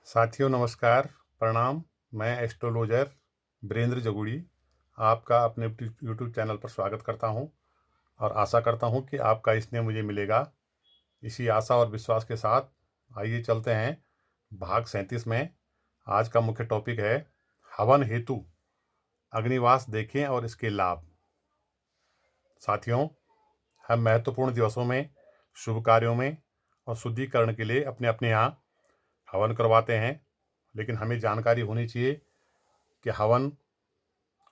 साथियों नमस्कार, प्रणाम। मैं एस्ट्रोलॉजर वीरेंद्र जगूड़ी आपका अपने यूट्यूब चैनल पर स्वागत करता हूं और आशा करता हूं कि आपका स्नेह मुझे मिलेगा। इसी आशा और विश्वास के साथ आइए चलते हैं भाग 37 में। आज का मुख्य टॉपिक है हवन हेतु अग्निवास देखें और इसके लाभ। साथियों, हम महत्वपूर्ण दिवसों में, शुभ कार्यों में और शुद्धिकरण के लिए अपने अपने यहाँ हवन करवाते हैं, लेकिन हमें जानकारी होनी चाहिए कि हवन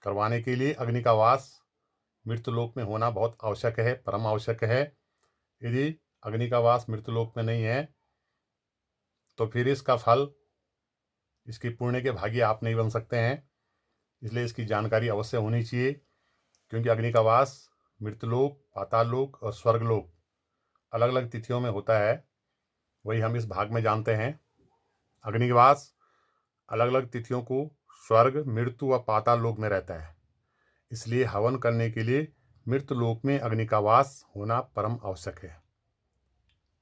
करवाने के लिए अग्नि का वास मृत्युलोक में होना बहुत आवश्यक है, परम आवश्यक है। यदि अग्नि का वास मृत्युलोक में नहीं है तो फिर इसका फल, इसकी पुण्य के भागी आप नहीं बन सकते हैं। इसलिए इसकी जानकारी अवश्य होनी चाहिए, क्योंकि अग्नि का वास मृत्युलोक, पाताललोक और स्वर्गलोक अलग अलग तिथियों में होता है। वही हम इस भाग में जानते हैं। अग्निवास अलग अलग तिथियों को स्वर्ग, मृत्यु व पाताल लोक में रहता है। इसलिए हवन करने के लिए मृत्युलोक में अग्नि का वास होना परम आवश्यक है।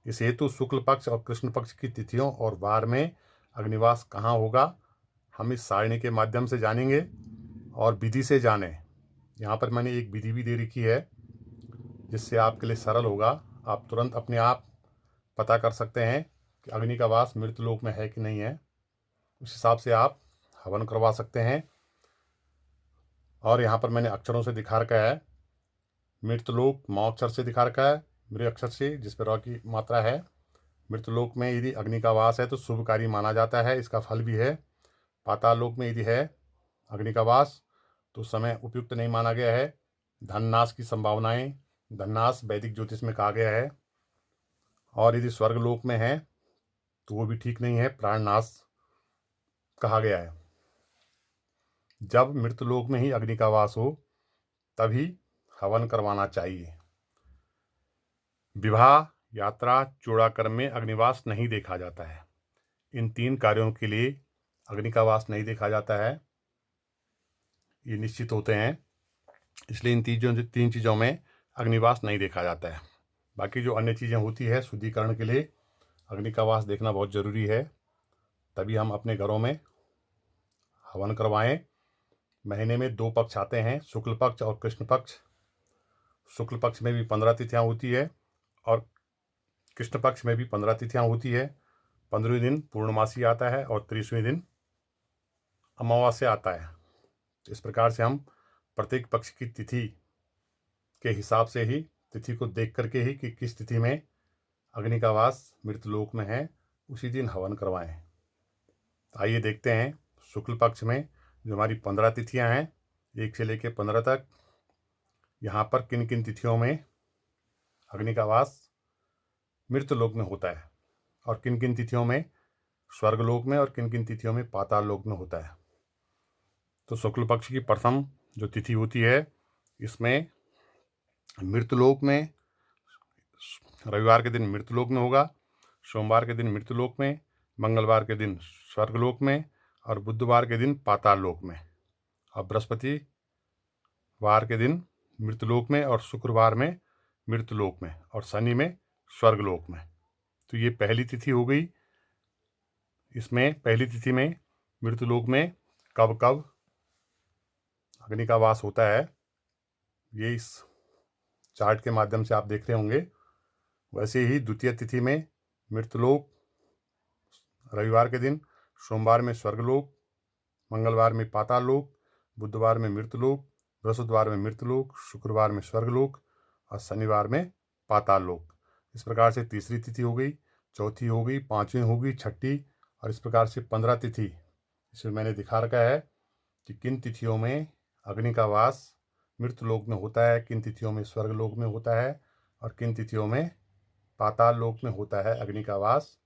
इस हेतु शुक्ल पक्ष और कृष्ण पक्ष की तिथियों और वार में अग्निवास कहाँ होगा, हम इस सारणी के माध्यम से जानेंगे और विधि से जानें। यहाँ पर मैंने एक विधि भी दे रखी है, जिससे आपके लिए सरल होगा। आप तुरंत अपने आप पता कर सकते हैं कि अग्नि का वास मृत्युलोक में है कि नहीं है। उस हिसाब से आप हवन करवा सकते हैं। और यहाँ पर मैंने अक्षरों से दिखा रखा है। मृत्युलोक म अक्षर से दिखा रखा है, मृ अक्षर से, जिस पर र की मात्रा है। मृत्युलोक में यदि अग्नि का वास है तो शुभकारी माना जाता है, इसका फल भी है। पाताल लोक में यदि है अग्नि का वास तो उस समय उपयुक्त नहीं माना गया है। धननाश की संभावनाएं, धननाश वैदिक ज्योतिष में कहा गया है। और यदि स्वर्गलोक में है तो वो भी ठीक नहीं है, प्राणनाश कहा गया है। जब मृत्युलोक में ही अग्नि का वास हो तभी हवन करवाना चाहिए। विवाह, यात्रा, चूड़ाकर्म में अग्निवास नहीं देखा जाता है। इन 3 कार्यों के लिए अग्नि का वास नहीं देखा जाता है, ये निश्चित होते हैं। इसलिए इन 3 चीज़ों में अग्निवास नहीं देखा जाता है। बाकी जो अन्य चीज़ें होती है शुद्धिकरण के लिए अग्नि का वास देखना बहुत ज़रूरी है, तभी हम अपने घरों में हवन करवाएं। महीने में 2 पक्ष आते हैं, शुक्ल पक्ष और कृष्ण पक्ष। शुक्ल पक्ष में भी 15 तिथियाँ होती है और कृष्ण पक्ष में भी 15 तिथियाँ होती है। 15वें दिन पूर्णमासी आता है और 30वें दिन अमावस्या आता है। तो इस प्रकार से हम प्रत्येक पक्ष की तिथि के हिसाब से ही, तिथि को देख करके ही कि किस तिथि में अग्नि का वास मृत्युलोक में है, उसी दिन हवन करवाएं। आइए देखते हैं शुक्ल पक्ष में जो हमारी 15 तिथियां हैं, 1 से लेकर 15 तक, यहाँ पर किन किन तिथियों में अग्नि का वास मृत्युलोक में होता है और किन किन तिथियों में स्वर्गलोक में और किन किन तिथियों में पाताल लोक में होता है। तो शुक्ल पक्ष की प्रथम जो तिथि होती है, इसमें मृत्युलोक में रविवार के दिन मृत्युलोक में होगा, सोमवार के दिन मृत्युलोक में, मंगलवार के दिन स्वर्गलोक में और बुधवार के दिन पाताल लोक में, और बृहस्पतिवार के दिन मृत्युलोक में और शुक्रवार में मृत्युलोक में और शनि में स्वर्गलोक में। तो ये पहली तिथि हो गई। इसमें पहली तिथि में मृत्युलोक में कब कब अग्नि का वास होता है, ये इस चार्ट के माध्यम से आप देख रहे होंगे। वैसे ही द्वितीय तिथि में मृत्युलोक रविवार के दिन, सोमवार में स्वर्गलोक, मंगलवार में पाताल लोक, बुधवार में मृत्युलोक, बृहस्पतिवार में मृत्युलोक, शुक्रवार में स्वर्गलोक और शनिवार में पाताल लोक। इस प्रकार से तीसरी तिथि हो गई, चौथी हो गई, 5वीं हो गई, छठी, और इस प्रकार से 15 तिथि। इसमें मैंने दिखा रखा है कि किन तिथियों में अग्नि का वास मृत्युलोक में होता है, किन तिथियों में स्वर्गलोक में होता है और किन तिथियों में पाताल लोक में होता है अग्नि का वास।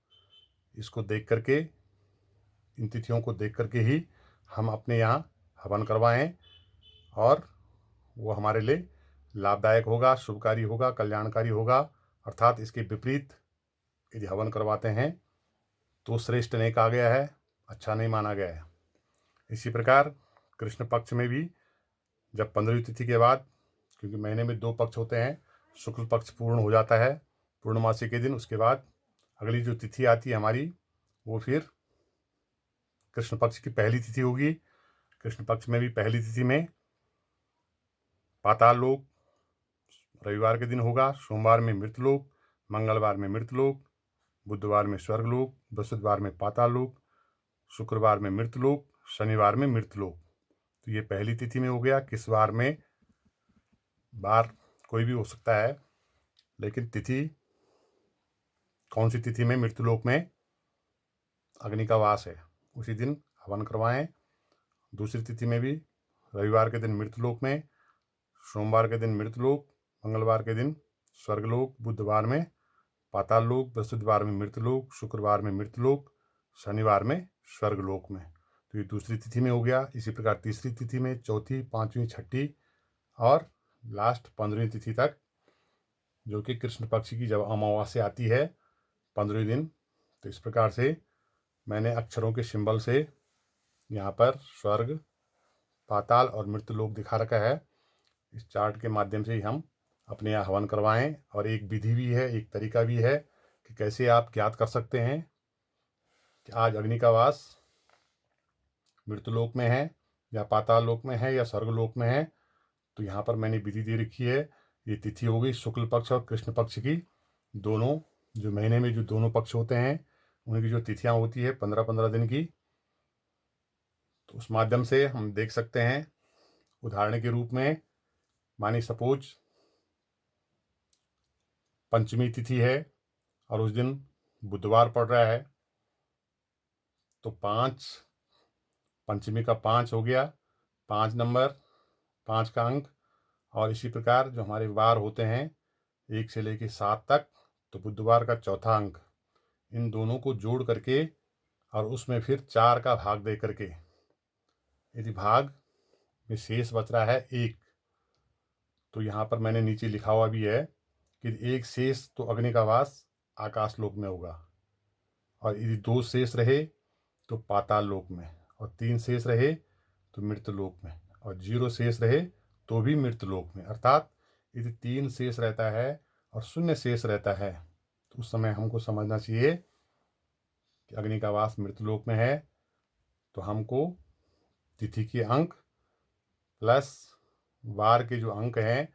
इसको देख करके, इन तिथियों को देख करके ही हम अपने यहाँ हवन करवाएं और वो हमारे लिए लाभदायक होगा, शुभकारी होगा, कल्याणकारी होगा। अर्थात इसके विपरीत यदि हवन करवाते हैं तो श्रेष्ठ नहीं कहा गया है, अच्छा नहीं माना गया है। इसी प्रकार कृष्ण पक्ष में भी जब 15वीं तिथि के बाद, क्योंकि महीने में 2 पक्ष होते हैं, शुक्ल पक्ष पूर्ण हो जाता है पूर्णमासी के दिन, उसके बाद अगली जो तिथि आती है हमारी वो फिर कृष्ण पक्ष की पहली तिथि होगी। कृष्ण पक्ष में भी पहली तिथि में पाताल लोक रविवार के दिन होगा, सोमवार में मृतलोक, मंगलवार में मृतलोक, बुधवार में स्वर्गलोक, बृहस्पतिवार में पाताल लोक, शुक्रवार में मृतलोक, शनिवार में मृतलोक। तो ये पहली तिथि में हो गया। किस वार में, बार कोई भी हो सकता है, लेकिन तिथि कौन सी तिथि में मृतलोक में अग्नि का वास है, उसी दिन हवन करवाएं। दूसरी तिथि में भी रविवार के दिन मृतलोक में, सोमवार के दिन मृतलोक, मंगलवार के दिन स्वर्गलोक, बुधवार में पाताल लोक, बृहस्पतिवार में मृतलोक, शुक्रवार में मृतलोक, शनिवार में स्वर्गलोक में। तो ये दूसरी तिथि में हो गया। इसी प्रकार तीसरी तिथि में, चौथी, पाँचवीं, छठी और लास्ट 15वीं तिथि तक, जो कि कृष्ण पक्ष की जब अमावस्या आती है 15वें दिन। तो इस प्रकार से मैंने अक्षरों के सिंबल से यहाँ पर स्वर्ग, पाताल और मृतलोक दिखा रखा है। इस चार्ट के माध्यम से ही हम अपने यहाँ हवन करवाएं। और एक विधि भी है, एक तरीका भी है कि कैसे आप ज्ञात कर सकते हैं कि आज अग्नि का वास मृतलोक में है या पाताल लोक में है या स्वर्गलोक में है। तो यहाँ पर मैंने विधि दे रखी है। ये तिथि हो गई शुक्ल पक्ष और कृष्ण पक्ष की, दोनों जो महीने में जो दोनों पक्ष होते हैं उनकी जो तिथियाँ होती है 15-15 दिन की। तो उस माध्यम से हम देख सकते हैं। उदाहरण के रूप में मानिए सपोज पंचमी तिथि है और उस दिन बुधवार पड़ रहा है, तो 5, पंचमी का 5 हो गया, 5 नंबर, 5 का अंक। और इसी प्रकार जो हमारे वार होते हैं 1 से लेकर 7 तक, तो बुधवार का चौथा अंक, इन दोनों को जोड़ करके और उसमें फिर 4 का भाग दे करके, यदि भाग में शेष बच रहा है 1, तो यहाँ पर मैंने नीचे लिखा हुआ भी है कि 1 शेष तो अग्नि का वास आकाश लोक में होगा, और यदि 2 शेष रहे तो पाताल लोक में, और 3 शेष रहे तो मृत लोक में, और 0 शेष रहे तो भी मृत लोक में। अर्थात यदि 3 शेष रहता है और 0 शेष रहता है तो उस समय हमको समझना चाहिए कि अग्नि का वास मृत लोक में है। तो हमको तिथि के अंक प्लस वार के जो अंक हैं,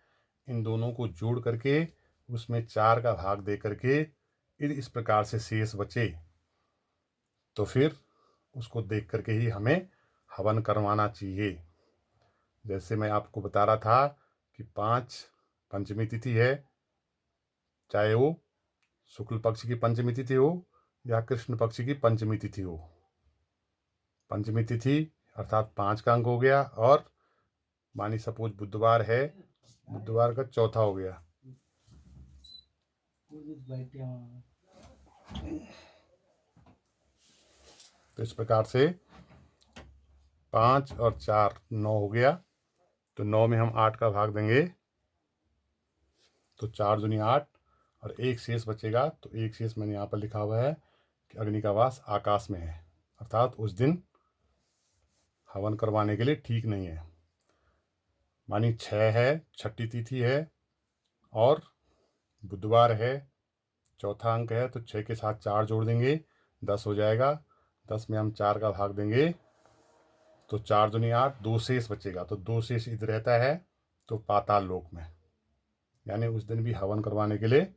इन दोनों को जोड़ करके उसमें 4 का भाग दे करके यदि इस प्रकार से शेष बचे तो फिर उसको देख करके ही हमें हवन करवाना चाहिए। जैसे मैं आपको बता रहा था कि 5 पंचमी तिथि है, चाहे वो शुक्ल पक्ष की पंचमी तिथि हो या कृष्ण पक्ष की पंचमी तिथि हो। पंचमी तिथि अर्थात 5 का अंक हो गया, और मानी सपोज बुधवार है, बुधवार का चौथा हो गया। तो इस प्रकार से 5 और 4 9 हो गया। तो 9 में हम 8 का भाग देंगे तो 4 दूनी 8, और 1 शेष बचेगा। तो 1 शेष मैंने यहाँ पर लिखा हुआ है कि अग्नि का वास आकाश में है, अर्थात उस दिन हवन करवाने के लिए ठीक नहीं है। मानी 6 है, छठी तिथि है और बुधवार है, चौथा अंक है, तो 6 के साथ 4 जोड़ देंगे, 10 हो जाएगा। 10 में हम 4 का भाग देंगे तो 4 दूनी 8, 2 शेष बचेगा। तो 2 शेष इधर रहता है तो पाताल लोक में, यानी उस दिन भी हवन करवाने के लिए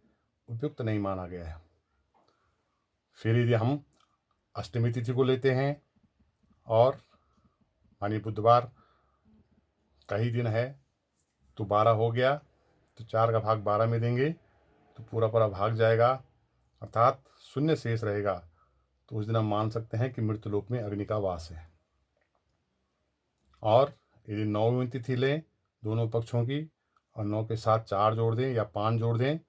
उपयुक्त नहीं माना गया है। फिर यदि हम अष्टमी तिथि को लेते हैं और मानिए बुधवार का ही दिन है, तो 12 हो गया, तो 4 का भाग 12 में देंगे तो पूरा पूरा भाग जाएगा, अर्थात 0 शेष रहेगा। तो उस दिन हम मान सकते हैं कि मृतलोक में अग्नि का वास है। और यदि 9वीं तिथि लें दोनों पक्षों की, और 9 के साथ 4 जोड़ दें या 5 जोड़ दें,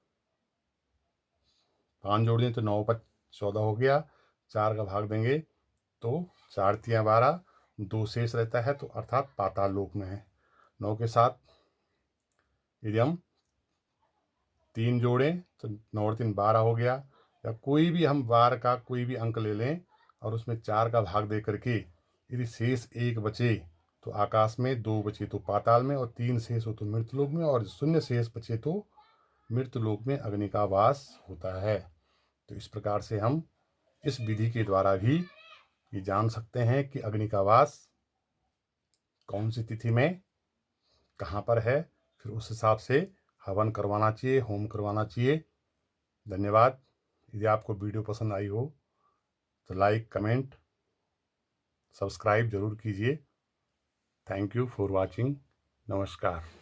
5 जोड़ दें तो 9 पर 14 हो गया, 4 का भाग देंगे तो 4 तियाँ 12, 2 शेष रहता है, तो अर्थात पाताल लोक में है। 9 के साथ यदि हम 3 जोड़ें तो 9 और 3 12 हो गया, या कोई भी हम बार का कोई भी अंक ले लें और उसमें 4 का भाग दे करके यदि शेष 1 बचे तो आकाश में, 2 बचे तो पाताल में, और 3 शेष हो तो मृतलोक में, और 0 शेष बचे तो मृतलोक में अग्नि का वास होता है। तो इस प्रकार से हम इस विधि के द्वारा भी ये जान सकते हैं कि अग्नि का वास कौन सी तिथि में कहाँ पर है, फिर उस हिसाब से हवन करवाना चाहिए, होम करवाना चाहिए। धन्यवाद। यदि आपको वीडियो पसंद आई हो तो लाइक, कमेंट, सब्सक्राइब ज़रूर कीजिए। Thank you for watching. नमस्कार।